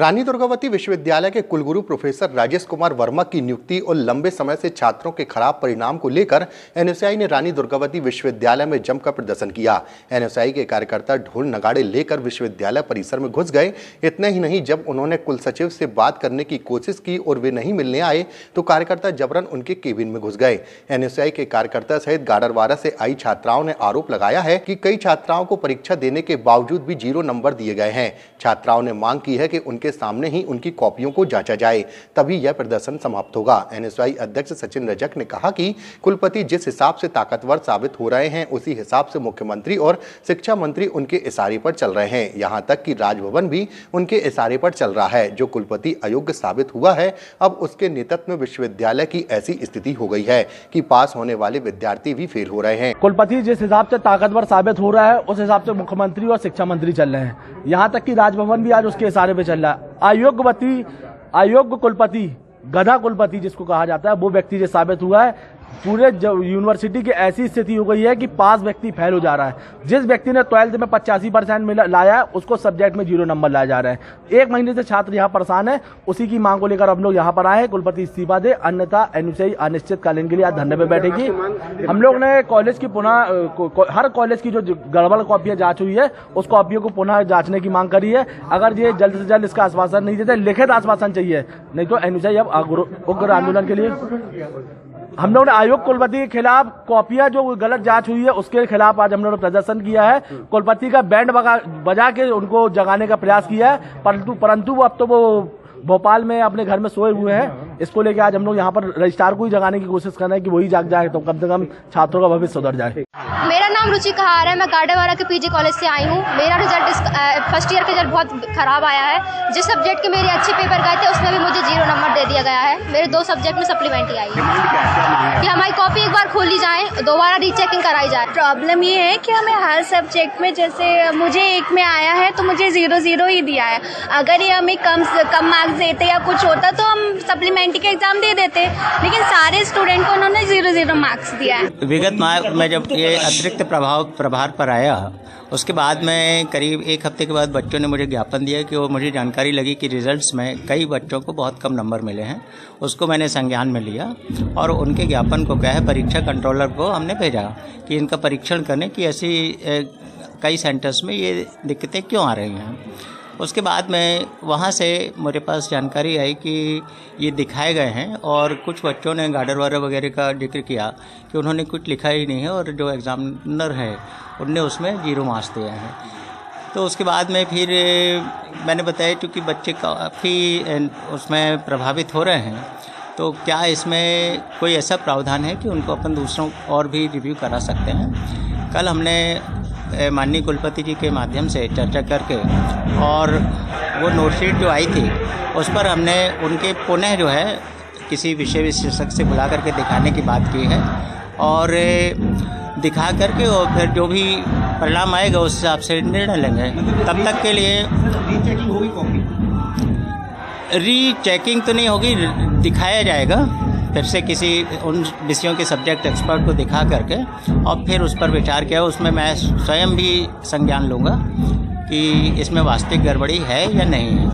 रानी दुर्गावती विश्वविद्यालय के कुलगुरु प्रोफेसर राजेश कुमार वर्मा की नियुक्ति और लंबे समय से छात्रों के खराब परिणाम को लेकर एनएसयूआई ने रानी दुर्गावती विश्वविद्यालय में जमकर प्रदर्शन किया। एनएसयूआई के कार्यकर्ता ढोल नगाड़े लेकर विश्वविद्यालय परिसर में घुस गए। इतने ही नहीं, जब उन्होंने कुल सचिव से बात करने की कोशिश की और वे नहीं मिलने आए तो कार्यकर्ता जबरन उनके केबिन में घुस गए। एनएसयूआई के कार्यकर्ता सहित गाडरवारा से आई छात्राओं ने आरोप लगाया है कि कई छात्राओं को परीक्षा देने के बावजूद भी 0 नंबर दिए गए हैं। छात्राओं ने मांग की है कि उनके सामने ही उनकी कॉपियों को जांचा जाए, तभी यह प्रदर्शन समाप्त होगा। एनएसयूआई अध्यक्ष सचिन रजक ने कहा कि कुलपति जिस हिसाब से ताकतवर साबित हो रहे हैं, उसी हिसाब से मुख्यमंत्री और शिक्षा मंत्री उनके इशारे पर चल रहे हैं। यहां तक कि राजभवन भी उनके इशारे पर चल रहा है। जो कुलपति अयोग्य साबित हुआ है, अब उसके नेतृत्व में विश्वविद्यालय की ऐसी स्थिति हो गई है कि पास होने वाले विद्यार्थी भी फेल हो रहे हैं। कुलपति जिस हिसाब से ताकतवर साबित हो रहा है, उस हिसाब से मुख्यमंत्री और शिक्षा मंत्री चल रहे हैं। यहाँ तक कि राजभवन भी आज उसके इशारे पे चल रहा है। अयोग्य कुलपति, गधा कुलपति जिसको कहा जाता है, वो व्यक्ति जो साबित हुआ है। पूरे यूनिवर्सिटी की ऐसी स्थिति हो गई है कि पास व्यक्ति फेल हो जा रहा है। जिस व्यक्ति ने 12th में 85% लाया है, उसको सब्जेक्ट में 0 नंबर लाया जा रहा है। 1 महीने से छात्र यहाँ परेशान है। उसी की मांग को लेकर हम लोग यहाँ पर आए हैं। कुलपति इस्तीफा दे, अन्यथा एनएसयूआई अनिश्चितकालीन के लिए आज धरने पे बैठेगी। हम लोग ने कॉलेज की हर कॉलेज की जो गड़बड़ कॉपियां जांच हुई है, उस कॉपियों को पुनः जांचने की मांग करी है। अगर ये जल्द से जल्द इसका आश्वासन नहीं देते, लिखित आश्वासन चाहिए, नहीं तो एनएसयूआई अब उग्र आंदोलन के लिए। हम लोग ने आयोग कुलपति के खिलाफ कॉपियां जो गलत जांच हुई है, उसके खिलाफ आज हम लोगों ने प्रदर्शन किया है। कुलपति का बैंड बजा के उनको जगाने का प्रयास किया है, परंतु वो अब तो वो भोपाल में अपने घर में सोए हुए हैं। इसको लेकर आज हम लोग यहाँ पर रजिस्ट्रार को ही जगाने की कोशिश कर रहे हैं कि वही जाग जाए तो कम से कम छात्रों का भविष्य सुधर जाए। मेरा नाम रुचि कहार है। मैं गाडरवारा के पीजी कॉलेज से आई हूँ। मेरा रिजल्ट फर्स्ट ईयर का रिजल्ट बहुत खराब आया है। जिस सब्जेक्ट के मेरे अच्छे पेपर गए थे, उसमें भी मुझे 0 नंबर दे दिया गया है। मेरे 2 सब्जेक्ट में सप्लीमेंट्री आई है कि हमारी कॉपी एक बार खोली जाए, दोबारा रीचेकिंग कराई जाए। प्रॉब्लम ये है कि हमें हर सब्जेक्ट में, जैसे मुझे 1 में आया है तो मुझे 0 ही दिया है। अगर ये हमें कम मार्क्स देते या कुछ होता तो हम सप्लीमेंट्री के एग्जाम दे देते, लेकिन सारे स्टूडेंट को उन्होंने 0 मार्क्स दिया है। विगत में जब ये अतिरिक्त प्रभार पर आया, उसके बाद में करीब 1 हफ्ते के बाद बच्चों ने मुझे ज्ञापन दिया कि वो मुझे जानकारी लगी कि रिजल्ट्स में कई बच्चों को बहुत कम नंबर मिले हैं। उसको मैंने संज्ञान में लिया और उनके ज्ञापन को क्या है, परीक्षा कंट्रोलर को हमने भेजा कि इनका परीक्षण करने की ऐसी कई सेंटर्स में ये दिक्कतें क्यों आ रही हैं। उसके बाद में वहाँ से मेरे पास जानकारी आई कि ये दिखाए गए हैं और कुछ बच्चों ने गाडरवारा वगैरह का जिक्र किया कि उन्होंने कुछ लिखा ही नहीं है और जो एग्ज़ामिनर है उनने उसमें 0 मार्क्स दिए हैं। तो उसके बाद में फिर मैंने बताया क्योंकि बच्चे काफ़ी उसमें प्रभावित हो रहे हैं, तो क्या इसमें कोई ऐसा प्रावधान है कि उनको अपन दूसरों और भी रिव्यू करा सकते हैं। कल हमने माननीय कुलपति जी के माध्यम से चर्चा करके और वो नोटशीट जो आई थी उस पर हमने उनके पुनः जो है किसी विषय विशेषज्ञ से बुला करके दिखाने की बात की है और दिखा करके और फिर जो भी परिणाम आएगा उस हिसाब से निर्णय लेंगे। तब तक के लिए रीचेकिंग होगी, रीचेकिंग तो नहीं होगी, दिखाया जाएगा फिर से किसी उन विषयों के सब्जेक्ट एक्सपर्ट को दिखा करके और फिर उस पर विचार किया। उसमें मैं स्वयं भी संज्ञान लूँगा कि इसमें वास्तविक गड़बड़ी है या नहीं है।